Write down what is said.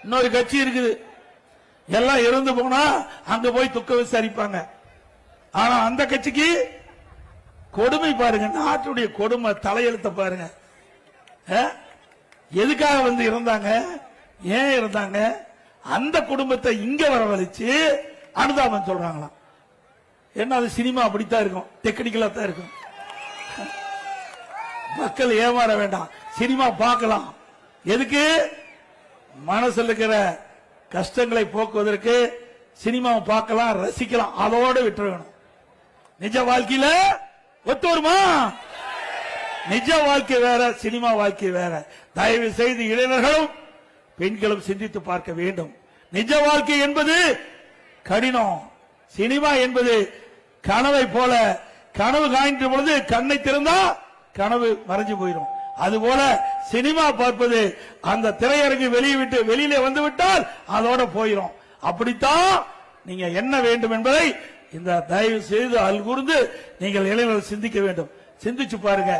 இன்னொரு கட்சி இருக்குது, எல்லாம் இறந்து போனா அங்க போய் துக்க விசாரிப்பாங்க. ஆனா அந்த கட்சிக்கு கொடுமை பாருங்க, நாட்டுடைய கொடுமை தலையெழுத்த பாருங்க. எதுக்காக வந்து இருந்தாங்க, ஏன் இருந்தாங்க, அந்த குடும்பத்தை இங்க வரவழைச்சு அனுதாபம் சொல்றாங்களாம். என்ன அது சினிமா அப்படித்தான் இருக்கும், டெக்னிக்கலா தான் இருக்கும். மக்கள் ஏமாற வேண்டாம், சினிமா பார்க்கலாம். எதுக்கு? மனசில் இருக்கிற கஷ்டங்களை போக்குவதற்கு சினிமாவை பார்க்கலாம், ரசிக்கலாம், அதோட விட்டுற வேணும். நிஜ வாழ்க்கையில ஒத்து வருமா? நிஜ வாழ்க்கை வேற, சினிமா வாழ்க்கை வேற. தயவு செய்து இளைஞர்களும் பெண்களும் சிந்தித்து பார்க்க வேண்டும். நிஜ வாழ்க்கை என்பது கடினம், சினிமா என்பது கனவை போல. கனவு காய்ன்ற பொழுது கண்ணை திறந்தா கனவு மறைஞ்சு போயிடும். அதுபோல சினிமா பார்ப்பது அந்த திரையரங்கு வெளியில வந்து விட்டால் அதோட போயிடும். அப்படித்தான் நீங்க என்ன வேண்டும் என்பதை இந்த தயவு செய்து அல்கூர்ந்து நீங்கள் இளைஞர்கள் சிந்திக்க வேண்டும். சிந்திச்சு பாருங்க.